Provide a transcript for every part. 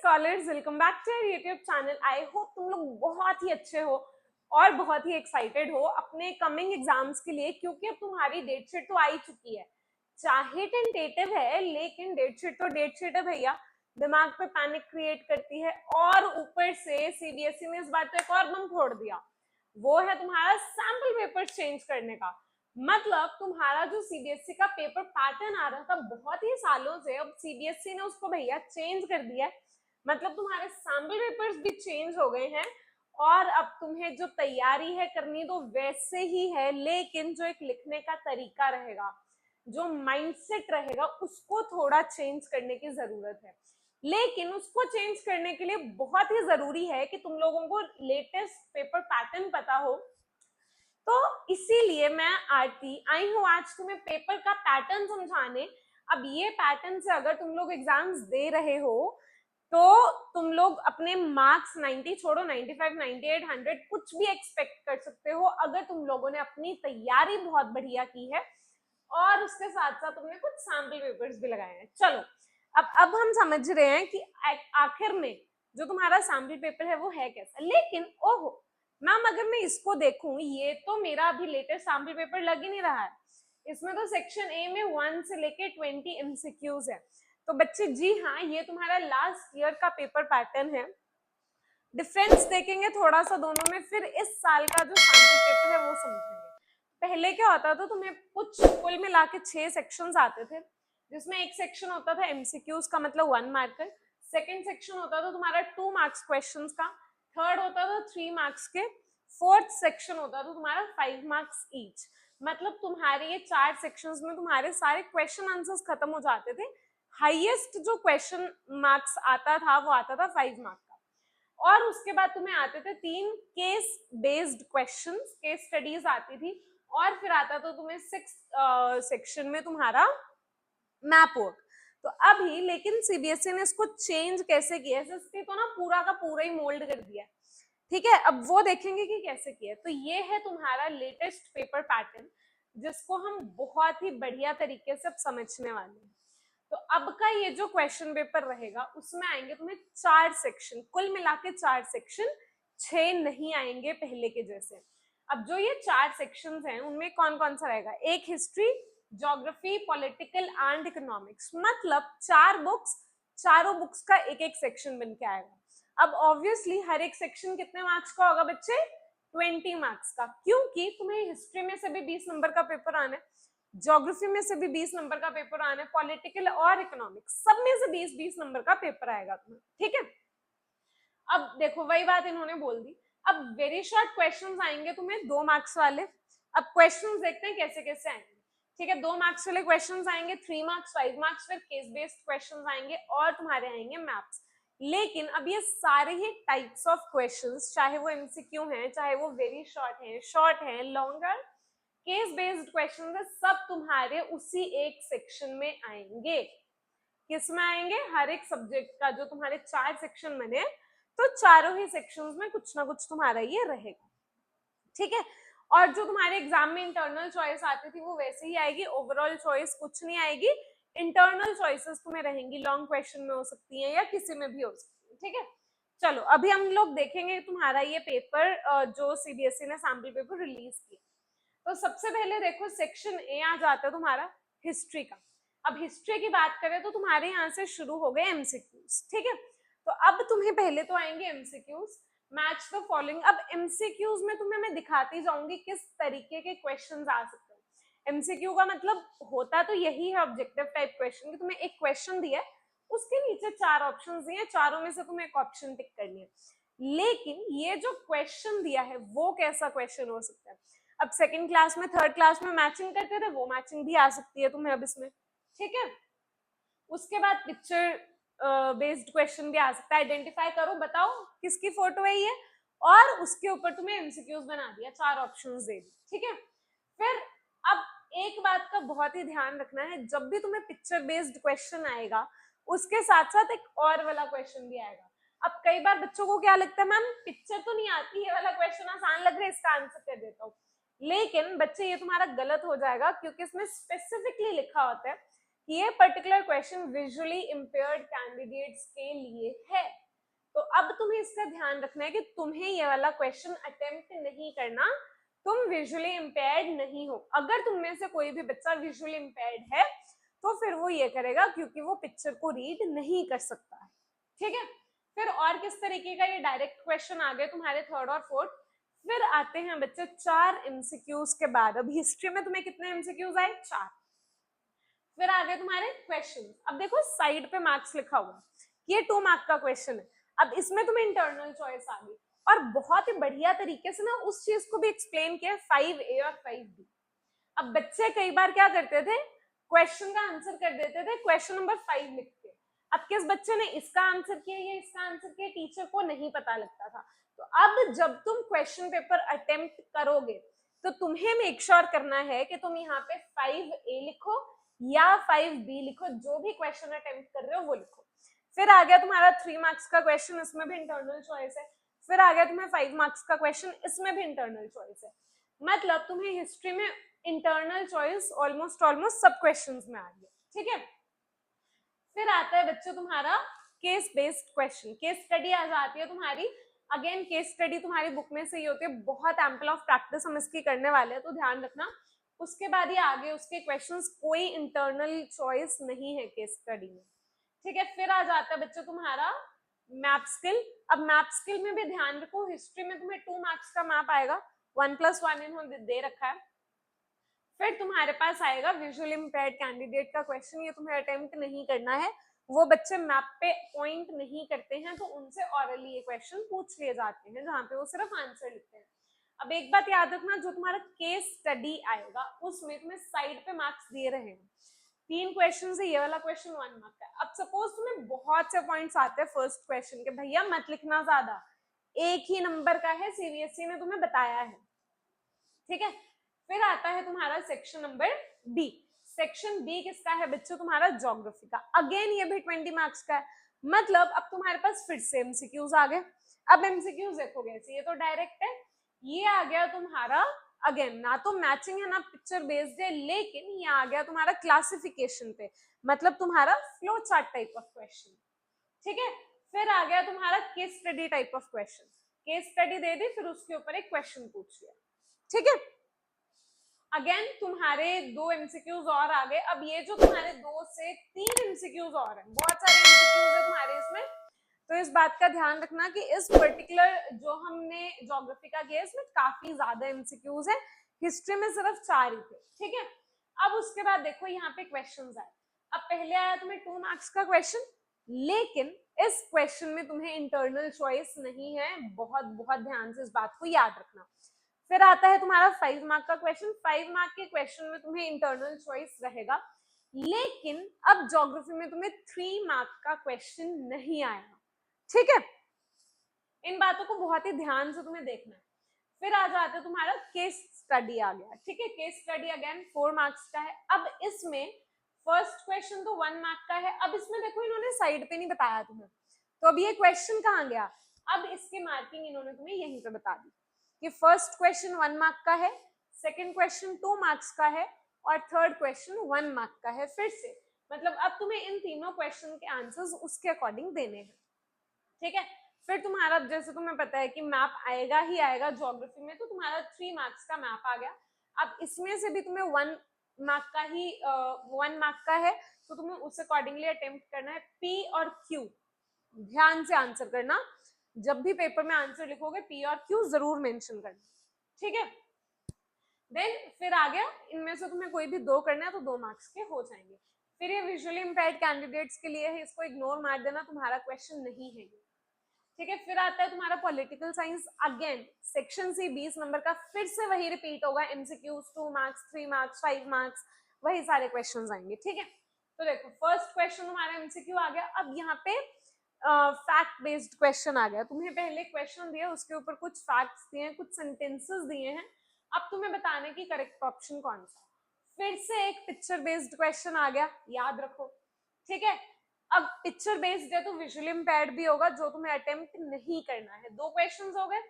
Scholars, welcome back to our YouTube channel. I hope तुम लोग बहुत ही अच्छे हो और बहुत ही एक्साइटेड हो अपने कमिंग एग्जाम्स के लिए, क्योंकि अब तुम्हारी डेट शीट तो आ ही चुकी है। चाहे टेंटेटिव है लेकिन डेट शीट तो डेट शीट है भैया, दिमाग पे पैनिक क्रिएट करती है। और ऊपर से सीबीएसई ने इस बार तो एक और बम फोड़ दिया, वो है तुम्हारा सैम्पल पेपर चेंज करने का। मतलब तुम्हारा जो सीबीएसई का पेपर पैटर्न आ रहा था बहुत ही सालों से, अब सीबीएसई ने उसको भैया चेंज कर दिया है। मतलब तुम्हारे सैम्पल पेपर्स भी चेंज हो गए हैं और अब तुम्हें जो तैयारी है करनी तो वैसे ही है, लेकिन जो एक लिखने का तरीका रहेगा, जो माइंडसेट रहेगा, उसको थोड़ा चेंज करने की जरूरत है। लेकिन उसको चेंज करने के लिए बहुत ही जरूरी है कि तुम लोगों को लेटेस्ट पेपर पैटर्न पता हो। तो इसीलिए मैं आरती आई हूँ आज तुम्हें पेपर का पैटर्न समझाने। अब ये पैटर्न से अगर तुम लोग एग्जाम्स दे रहे हो तो तुम लोग अपने मार्क्स 90 छोड़ो 95, 98, 100 कुछ भी एक्सपेक्ट कर सकते हो, अगर तुम लोगों ने अपनी तैयारी बहुत बढ़िया की है और उसके साथ साथ तुमने कुछ सैम्पल पेपर्स भी लगाए हैं। चलो अब हम समझ रहे हैं कि आखिर में जो तुम्हारा सैम्पल पेपर है वो है कैसा। लेकिन ओहो मैम, अगर मैं इसको देखूं, ये तो मेरा अभी लेटेस्ट सैम्पल पेपर लग ही नहीं रहा है। इसमें तो सेक्शन ए में 1 से लेके 20 एमसीक्यूज है। तो बच्चे जी हाँ, ये तुम्हारा लास्ट ईयर का पेपर पैटर्न है। डिफरेंस देखेंगे थोड़ा सा दोनों में, फिर इस साल का जो सैम्पल पेपर है वो समझेंगे। पहले क्या होता था, तुम्हें कुछ कुल मिला के 6 सेक्शंस आते थे, जिसमें एक सेक्शन होता था एमसीक्यूज का, मतलब 1 मार्कर। सेकंड सेक्शन होता था तुम्हारा 2 मार्क्स क्वेश्चंस का। थर्ड होता था 3 मार्क्स के। फोर्थ सेक्शन होता था तुम्हारा 5 मार्क्स ईच। मतलब तुम्हारे ये 4 सेक्शंस में तुम्हारे सारे क्वेश्चन आंसर्स खत्म हो जाते थे। हाईएस्ट जो क्वेश्चन मार्क्स आता था वो आता था 5 मार्क्स का। और उसके बाद तुम्हें आते थे 3 case based questions, case studies आती थी। और फिर आता था तुम्हें 6 सेक्शन में तुम्हारा मैप वर्क। तो अभी लेकिन सीबीएसई ने इसको चेंज कैसे किया है, एसएससी तो ना पूरा का पूरा ही मोल्ड कर दिया है। ठीक है, अब वो देखेंगे कि कैसे किया। तो ये है तुम्हारा लेटेस्ट पेपर पैटर्न, जिसको हम बहुत ही बढ़िया तरीके से अब समझने वाले हैं। तो अब का ये जो क्वेश्चन पेपर रहेगा उसमें आएंगे तुम्हें 4 सेक्शन, कुल मिला के 4 सेक्शन, 6 नहीं आएंगे पहले के जैसे। अब जो ये 4 सेक्शंस हैं उनमें कौन कौन सा रहेगा, एक history, geography, political and economics. मतलब 4 बुक्स, चारों बुक्स का एक एक सेक्शन बन के आएगा। अब ऑब्वियसली हर एक सेक्शन कितने मार्क्स का होगा बच्चे, 20 मार्क्स का, क्योंकि तुम्हें हिस्ट्री में से भी 20 नंबर का पेपर आना है, ज्योग्राफी में से भी 20 नंबर का पेपर आना है, पॉलिटिकल और इकोनॉमिक्स सब में से 20-20 नंबर का पेपर आएगा तुम्हें। ठीक है, अब देखो वही बात इन्होंने बोल दी। अब वेरी शॉर्ट क्वेश्चंस आएंगे तुम्हें 2 मार्क्स वाले। अब क्वेश्चंस देखते हैं कैसे कैसे आएंगे। ठीक है, 2 मार्क्स वाले क्वेश्चंस आएंगे, 3 मार्क्स, 5 मार्क्स, फिर केस बेस्ड क्वेश्चंस आएंगे और तुम्हारे आएंगे मैप्स। लेकिन अब ये सारे ही टाइप्स ऑफ क्वेश्चंस, चाहे वो एमसीक्यू हैं, चाहे वो वेरी शॉर्ट है, लॉन्गर, केस बेस्ड क्वेश्चन है, सब तुम्हारे उसी एक सेक्शन में आएंगे। किसमें आएंगे, हर एक सब्जेक्ट का जो तुम्हारे 4 सेक्शन बने, तो चारों ही सेक्शंस में कुछ ना कुछ तुम्हारा ये रहेगा। ठीक है, और जो तुम्हारे एग्जाम में इंटरनल चॉइस आती थी वो वैसे ही आएगी, ओवरऑल चॉइस कुछ नहीं आएगी। इंटरनल चॉइसेस तुम्हें रहेंगी, लॉन्ग क्वेश्चन में हो सकती है या किसी में भी हो सकती है। ठीक है, चलो अभी हम लोग देखेंगे तुम्हारा ये पेपर जो सीबीएसई ने सैम्पल पेपर रिलीज किया। तो सबसे पहले देखो सेक्शन ए आ जाता है तुम्हारा हिस्ट्री का। अब हिस्ट्री की बात करें तो तुम्हारे यहाँ से शुरू हो गए एमसीक्यूज। ठीक है, तो अब तुम्हें पहले तो आएंगे एमसीक्यूज, मैच द फॉलोइंग। अब एमसीक्यूज में तुम्हें मैं दिखाती जाऊंगी किस तरीके के क्वेश्चंस आ सकते हैं। एमसीक्यू का मतलब होता तो यही है, ऑब्जेक्टिव टाइप क्वेश्चन, कि तुम्हें एक क्वेश्चन दिया है, उसके नीचे 4 ऑप्शन दिए, चारों में से तुम्हें एक ऑप्शन टिक करनी है। लेकिन ये जो क्वेश्चन दिया है वो कैसा क्वेश्चन हो सकता है। अब सेकंड क्लास में, थर्ड क्लास में मैचिंग करते थे, वो मैचिंग भी आ सकती है तुम्हें अब इसमें। ठीक है, उसके बाद पिक्चर बेस्ड क्वेश्चन भी आ सकता है, आइडेंटिफाई करो, बताओ किसकी फोटो है ये, और उसके ऊपर तुम्हें एमसीक्यूज बना दिया, 4 ऑप्शंस दे दी। ठीक है, फिर अब एक बात का बहुत ही ध्यान रखना है, जब भी तुम्हें पिक्चर बेस्ड क्वेश्चन आएगा उसके साथ साथ एक और वाला क्वेश्चन भी आएगा। अब कई बार बच्चों को क्या लगता है, मैम पिक्चर तो नहीं आती, ये वाला क्वेश्चन आसान लग रहा है, इसका आंसर कर देता हूँ। लेकिन बच्चे ये तुम्हारा गलत हो जाएगा, क्योंकि इसमें स्पेसिफिकली लिखा होता है कि ये particular question visually impaired candidates के लिए है। अब तुम्हें इसका ध्यान रखना है कि तुम्हें ये वाला क्वेश्चन अटेम्प्ट नहीं करना, तुम विजुअली इम्पेयर्ड नहीं हो। अगर तुम में से कोई भी बच्चा विजुअली इम्पेयर्ड है तो फिर वो ये करेगा क्योंकि वो पिक्चर को रीड नहीं कर सकता है, ठीक है। फिर और किस तरीके का, ये डायरेक्ट क्वेश्चन आ गए तुम्हारे थर्ड और फोर्थ। फिर आते हैं बच्चे 4 एमसीक्यूज के बाद। अब हिस्ट्री में तुम्हें कितने एमसीक्यूज आए? 4। फिर आ गए तुम्हारे क्वेश्चन। अब देखो साइड पे मार्क्स लिखा हुआ, ये 2 मार्क का क्वेश्चन है। अब इसमें तुम्हें इंटरनल चॉइस आ गई और बहुत ही बढ़िया तरीके से ना उस चीज को भी एक्सप्लेन किया 5A और 5B। अब बच्चे कई बार क्या करते थे, क्वेश्चन का आंसर कर देते थे क्वेश्चन नंबर 5 लिख के। अब किस बच्चे ने इसका आंसर किया या इसका आंसर किया, टीचर को नहीं पता लगता था। तो अब जब तुम क्वेश्चन पेपर अटेम्प्ट करोगे तो तुम्हें मेक श्योर करना है कि तुम यहाँ पे 5A लिखो या 5B लिखो, जो भी क्वेश्चन अटेम्प्ट कर रहे हो वो लिखो। फिर आ गया तुम्हारा 3 मार्क्स का क्वेश्चन, इसमें भी इंटरनल चॉइस है। फिर आ गया तुम्हें 5 मार्क्स का क्वेश्चन, इसमें भी इंटरनल चॉइस है। मतलब तुम्हें हिस्ट्री में इंटरनल चॉइस ऑलमोस्ट सब क्वेश्चंस में आ गया, ठीक है। फिर आता है बच्चों तुम्हारा case based question. Case study आ जाती है तुम्हारी। अगेन केस स्टडी तुम्हारी बुक में से ही होती है, बहुत एम्पल ऑफ प्रैक्टिस हम इसकी करने वाले हैं, तो ध्यान रखना। उसके बाद ही आगे उसके क्वेश्चंस, कोई इंटरनल चॉइस नहीं है केस स्टडी में, ठीक है। फिर आ जाता है बच्चों तुम्हारा मैप स्किल। अब मैप स्किल में भी ध्यान रखो, हिस्ट्री में तुम्हें 2 मार्क्स का मैप आएगा, 1+1 इन्होंने दे रखा है। फिर तुम्हारे पास आएगा विजुअल इम्पेयर्ड कैंडिडेट का क्वेश्चन, ये तुम्हें अटेम्प्ट नहीं करना है। वो बच्चे मैप पे पॉइंट नहीं करते हैं तो उनसे ऑरली ये क्वेश्चन पूछ लिए जाते हैं, जहाँ पे वो सिर्फ आंसर लिखते हैं। अब एक बात याद रखना, जो तुम्हारा केस स्टडी आएगा उसमें तुम्हें साइड पे मार्क्स दिए रहे हैं। 3 क्वेश्चन से ये वाला क्वेश्चन 1 मार्क का। अब सपोज तुम्हें बहुत से पॉइंट्स आते हैं फर्स्ट क्वेश्चन के, भैया मत लिखना ज्यादा, एक ही नंबर का है, सीबीएसई ने तुम्हें बताया है, ठीक है। फिर आता है तुम्हारा section number B. Section B किसका है बच्चों? तुम्हारा ज्योग्राफी का। अगेन ये भी 20 मार्क्स का है। मतलब अब तुम्हारे पास फिर से एमसीक्यूज आ गए। अब एमसीक्यूज देखोगे ऐसे, ये तो डायरेक्ट है, ये आ गया तुम्हारा अगेन ना तो मैचिंग है ना पिक्चर बेस्ड है, लेकिन ये आ गया तुम्हारा क्लासिफिकेशन पे, मतलब तुम्हारा flow chart type of question, ठीक है। फिर आ गया तुम्हारा case study type of question. Case study दे दी, फिर उसके ऊपर एक क्वेश्चन पूछ लिया, ठीक है। अगेन तुम्हारे 2 एमसीक्यूज और आ गए। अब ये जो तुम्हारे 2 से 3 एमसीक्यूज और हैं, बहुत सारे एमसीक्यूज है तुम्हारे इसमें, तो इस बात का ध्यान रखना कि इस पर्टिकुलर जो हमने ज्योग्राफी का किया इसमें काफी ज्यादा एमसीक्यूज है, हिस्ट्री में सिर्फ 4 ही थे, ठीक है। अब उसके बाद देखो यहाँ पे क्वेश्चंस आए। अब पहले आया तुम्हें 2 मार्क्स का क्वेश्चन, लेकिन इस क्वेश्चन में तुम्हें इंटरनल चॉइस नहीं है, बहुत बहुत ध्यान से इस बात को याद रखना। फिर आता है तुम्हारा 5 मार्क का क्वेश्चन। 5 मार्क के क्वेश्चन में तुम्हें इंटरनल चॉइस रहेगा, लेकिन अब ज्योग्राफी में तुम्हें 3 मार्क का क्वेश्चन नहीं आएगा, ठीक है। इन बातों को बहुत ही ध्यान से तुम्हें देखना है। फिर आ जाता है तुम्हारा केस स्टडी आ गया, ठीक है। केस स्टडी अगेन 4 मार्क्स का है। अब इसमें फर्स्ट क्वेश्चन तो 1 मार्क का है। अब इसमें देखो इन्होंने साइड पे नहीं बताया तुम्हें, तो अब ये क्वेश्चन कहाँ गया? अब इसकी मार्किंग इन्होंने तुम्हें यहीं पे बता दी कि फर्स्ट क्वेश्चन 1 मार्क का है, सेकंड क्वेश्चन 2 मार्क्स का है और थर्ड क्वेश्चन 1 मार्क का है। फिर से मतलब अब तुम्हें इन तीनों क्वेश्चन के आंसर्स उसके अकॉर्डिंग देने हैं, ठीक है। फिर तुम्हारा जैसे तुम्हें पता है कि मैप आएगा ही आएगा ज्योग्राफी में, तो तुम्हारा 3 मार्क्स का मैप आ गया। अब इसमें से भी तुम्हें 1 मार्क का ही 1 मार्क का है, तो तुम्हें उस अकॉर्डिंगली अटेम्प्ट करना है। पी और क्यू ध्यान से आंसर करना, जब भी पेपर में आंसर लिखोगे पी और क्यू जरूर मेंशन करना, ठीक है। देन फिर आ गया, इनमें से तुम्हें कोई भी 2 करना है तो 2 मार्क्स के हो जाएंगे। फिर ये विजुअली इम्पेयर्ड कैंडिडेट्स के लिए है, इसको इग्नोर मार देना, तुम्हारा क्वेश्चन नहीं है ये, ठीक है। फिर आता है तुम्हारा political science. Again section C 20 number का, फिर से वही रिपीट होगा, एमसीक्यूज 2 मार्क्स 3 मार्क्स 5 मार्क्स, वही सारे क्वेश्चंस आएंगे, ठीक है। तो देखो फर्स्ट क्वेश्चन हमारा एमसीक्यू आ गया। अब यहाँ पे फैक्ट बेस्ड क्वेश्चन आ गया। तुम्हें पहले क्वेश्चन दिया, उसके ऊपर कुछ फैक्ट्स दिए हैं, कुछ सेंटेंसेस दिए हैं, अब तुम्हें बताने की करेक्ट ऑप्शन कौन सा। फिर से एक पिक्चर बेस्ड क्वेश्चन आ गया, याद रखो, ठीक है। अब पिक्चर बेस्ड है तो विजुअली इम्पेयर्ड भी होगा, जो तुम्हें अटेम्प्ट नहीं करना है। 2 क्वेश्चंस हो गए।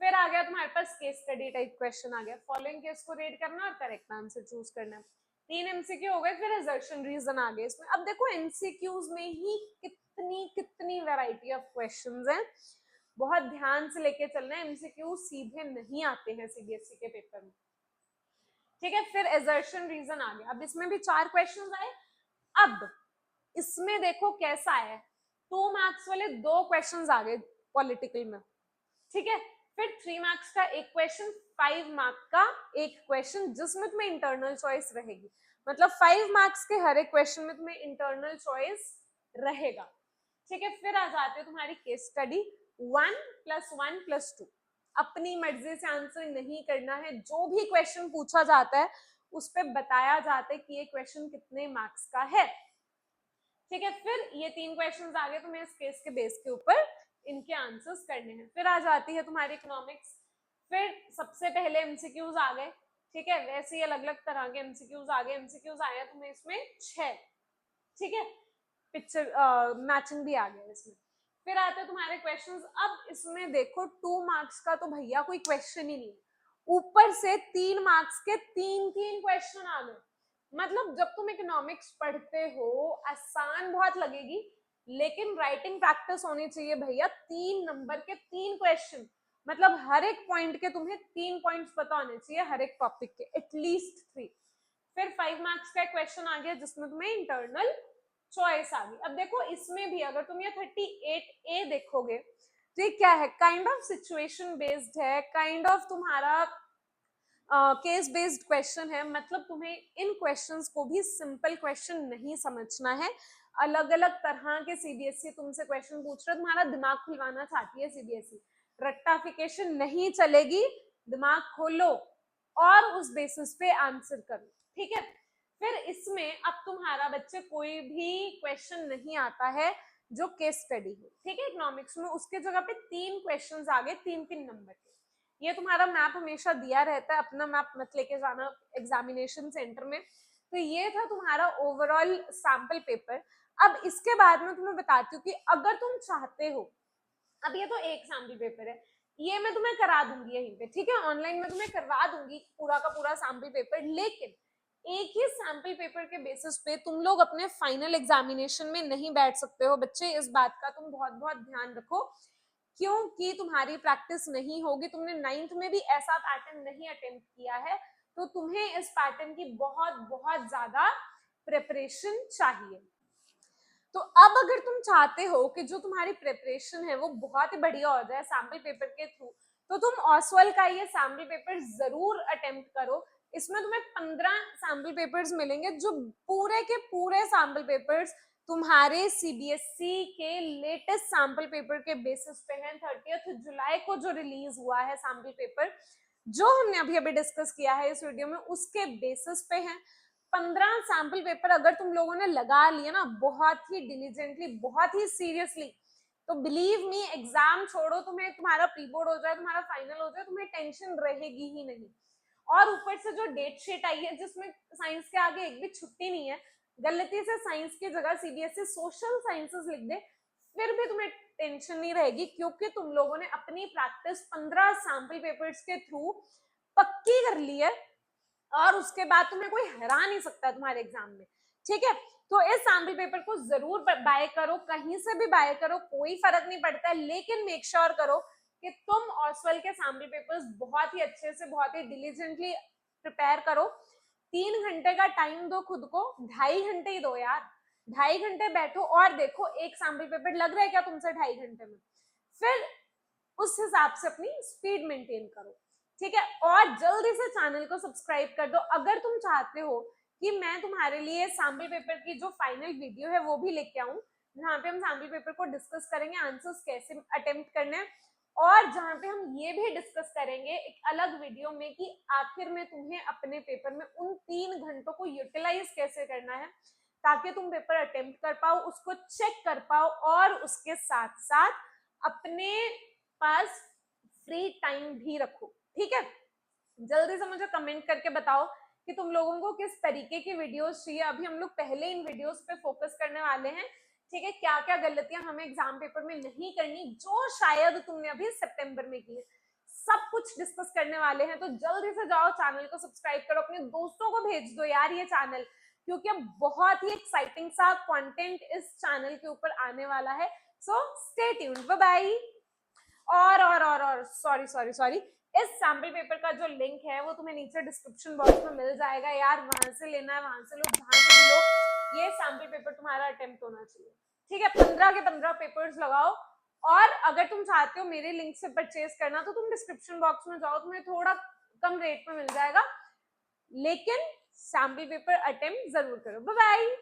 फिर आ गया तुम्हारे पास केस स्टडी टाइप क्वेश्चन आ गया, फॉलोइंग केस को रीड करना और करेक्ट आंसर चूज करना है। 3 एमसीक्यू हो गए। फिर असर्शन रीजन आ गए इसमें। अब देखो एमसीक्यूज में ही कितनी कितनी वैरायटी ऑफ क्वेश्चंस हैं, बहुत ध्यान से लेके चलना है, एमसीक्यू सीधे नहीं आते हैं सीबीएसई के पेपर में, ठीक है। फिर एजर्शन रीजन आ गया, अब इसमें भी 4 क्वेश्चंस आए। अब इसमें देखो कैसा है, 2 मार्क्स वाले 2 क्वेश्चंस आ गए पॉलिटिकल में, ठीक है। फिर 3 मार्क्स का एक क्वेश्चन, 5 मार्क का एक क्वेश्चन जिसमें तुम्हें इंटरनल चॉइस रहेगी, मतलब 5 मार्क्स के हर एक क्वेश्चन में तुम्हें इंटरनल चॉइस रहेगा, ठीक है। फिर आ जाते हैं तुम्हारी केस स्टडी, 1+1+2, अपनी मर्जी से आंसर नहीं करना है, जो भी क्वेश्चन पूछा जाता है उस पर बताया जाता है कि ये क्वेश्चन कितने मार्क्स का है, ठीक है। फिर ये 3 क्वेश्चंस आ गए, तुम्हें इस केस के बेस के ऊपर इनके आंसर्स करने हैं। फिर आ जाती है तुम्हारी इकोनॉमिक्स, फिर सबसे पहले एमसीक्यूज आ गए, ठीक है। वैसे ही अलग अलग तरह के एमसीक्यूज आ गए, एमसीक्यूज आया तुम्हें इसमें 6, ठीक है। पिक्चर मैचिंग भी आ गया इसमें। फिर आते हैं तुम्हारे क्वेश्चंस, अब इसमें देखो 2 मार्क्स का तो भैया कोई क्वेश्चन ही नहीं, ऊपर से 3 मार्क्स के 3-3 क्वेश्चन आ गए। मतलब जब तुम इकोनॉमिक्स पढ़ते हो आसान बहुत लगेगी, लेकिन राइटिंग प्रैक्टिस होनी चाहिए भैया, 3 नंबर के 3 क्वेश्चन, मतलब हर एक पॉइंट के तुम्हें 3 पॉइंट्स पता होने चाहिए, हर एक टॉपिक के एटलीस्ट 3। फिर 5 मार्क्स का क्वेश्चन आ गया जिसमें तुम्हें इंटरनल चॉइस आ गई। अब देखो इसमें भी अगर तुम ये 38A देखोगे तो ये क्या है, काइंड ऑफ सिचुएशन बेस्ड है, काइंड ऑफ तुम्हारा केस बेस्ड क्वेश्चन है, मतलब तुम्हें इन क्वेश्चंस को भी सिंपल क्वेश्चन नहीं समझना है, अलग अलग तरह के सीबीएसई तुमसे क्वेश्चन पूछ रहे, तुम्हारा दिमाग खुलवाना चाहती है सीबीएसई, रट्टाफिकेशन नहीं चलेगी, दिमाग खोलो और उस बेसिस पे आंसर करो, ठीक है। फिर इसमें अब तुम्हारा बच्चे कोई भी क्वेश्चन नहीं आता है जो केस स्टडी हो, ठीक है। इकोनॉमिक्स में उसके जगह पे 3 क्वेश्चंस आ गए 3-3 नंबर के। ये तुम्हारा मैप हमेशा दिया रहता है, अपना मैप मत लेके जाना एग्जामिनेशन सेंटर में। तो ये था तुम्हारा ओवरऑल सैंपल पेपर। अब इसके बाद में तुम्हें बताती हूँ कि अगर तुम चाहते हो, अब ये तो एक सैंपल पेपर है, ये मैं तुम्हें करा दूंगी यहीं पे, ठीक है, ऑनलाइन में तुम्हें करवा दूंगी पूरा का पूरा सैंपल पेपर, लेकिन एक ही सैंपल पेपर के बेसिस पे तुम लोग अपने फाइनल एग्जामिनेशन में नहीं बैठ सकते हो बच्चे, इस बात का तुम बहुत बहुत ध्यान रखो, क्योंकि तुम्हारी प्रैक्टिस नहीं होगी, तुमने 9th में भी ऐसा पैटर्न नहीं अटेम्प्ट किया है, तो तुम्हें इस पैटर्न की बहुत बहुत ज्यादा प्रिपरेशन चाहिए। तो अब अगर तुम चाहते हो कि जो तुम्हारी प्रिपरेशन है वो बहुत ही बढ़िया हो जाए सैंपल पेपर के थ्रू, तो तुम ऑसवेल का ये सैंपल पेपर जरूर अटेम्प्ट करो। इसमें तुम्हें 15 सैंपल पेपर्स मिलेंगे, जो पूरे के पूरे सैंपल पेपर्स तुम्हारे सीबीएसई के लेटेस्ट सैंपल पेपर के बेसिस पे हैं। 30 जुलाई को जो रिलीज हुआ है सैंपल पेपर, जो हमने अभी अभी डिस्कस किया है इस वीडियो में, उसके बेसिस पे हैं। 15 सैंपल पेपर अगर तुम लोगों ने लगा लिया ना बहुत ही डिलीजेंटली, बहुत ही सीरियसली, तो बिलीव मी एग्जाम छोड़ो, तुम्हें तुम्हारा प्री बोर्ड हो जाए, तुम्हारा फाइनल हो जाए, तुम्हें टेंशन रहेगी ही नहीं। और ऊपर से जो डेट शीट आई है जिसमें साइंस के आगे एक भी छुट्टी नहीं है, गलती से साइंस की जगह सीबीएसई सोशल साइंसेस लिख दे, फिर भी तुम्हें टेंशन नहीं रहेगी, क्योंकि तुम लोगों ने अपनी प्रैक्टिस 15 सैंपल पेपर्स के थ्रू पक्की कर ली है, और उसके बाद तुम्हें कोई हरा नहीं सकता तुम्हारे एग्जाम में, ठीक है। तो इस सैंपल पेपर को जरूर बाय करो, कहीं से भी बाय करो, कोई फर्क नहीं पड़ता है, लेकिन मेक श्योर करो कि तुम ऑसवेल के सैंपल पेपर्स बहुत ही अच्छे से, बहुत ही डिलीजेंटली प्रिपेयर करो। 3 घंटे का टाइम दो खुद को, 2.5 घंटे ही दो यार, 2.5 घंटे बैठो और देखो एक सैंपल पेपर लग रहा है क्या तुमसे 2.5 घंटे में, फिर उस हिसाब से अपनी स्पीड मेंटेन करो, ठीक है। और जल्दी से चैनल को सब्सक्राइब कर दो अगर तुम चाहते हो कि मैं तुम्हारे लिए सैंपल पेपर की जो फाइनल वीडियो है वो भी लेके आऊं, जहाँ पे हम सैंपल पेपर को डिस्कस करेंगे, आंसर्स कैसे अटेम्प्ट करने हैं, और जहाँ पे हम ये भी डिस्कस करेंगे एक अलग वीडियो में कि आखिर में तुम्हें अपने पेपर में उन 3 घंटों को यूटिलाइज कैसे करना है, ताकि तुम पेपर अटेम्प्ट कर पाओ, उसको चेक कर पाओ, और उसके साथ साथ अपने पास फ्री टाइम भी रखो, ठीक है। जल्दी से मुझे कमेंट करके बताओ कि तुम लोगों को किस तरीके की वीडियोस चाहिए। अभी हम लोग पहले इन वीडियोस पे फोकस करने वाले हैं, ठीक है, क्या क्या गलतियां हमें एग्जाम पेपर में नहीं करनी जो शायद तुमने अभी सितंबर में की है, सब कुछ डिस्कस करने वाले हैं। तो जल्दी से जाओ, चैनल को सब्सक्राइब करो, अपने दोस्तों को भेज दो यार ये चैनल, क्योंकि अब बहुत ही एक्साइटिंग सा कंटेंट इस चैनल के ऊपर आने वाला है। So stay tuned, bye bye. और सॉरी सॉरी सॉरी, इस सैम्पल पेपर का जो लिंक है वो तुम्हें नीचे डिस्क्रिप्शन बॉक्स में मिल जाएगा यार, वहां से लेना है, वहां से लो, जहां से भी लो। ये सैम्पल पेपर तुम्हारा अटेम्प्ट होना चाहिए, ठीक है। 15 के 15 पेपर्स लगाओ, और अगर तुम चाहते हो मेरे लिंक से परचेज करना तो तुम डिस्क्रिप्शन बॉक्स में जाओ, तुम्हें थोड़ा कम रेट में मिल जाएगा, लेकिन सैम्पल पेपर अटेम्प्ट जरूर करो। Bye bye.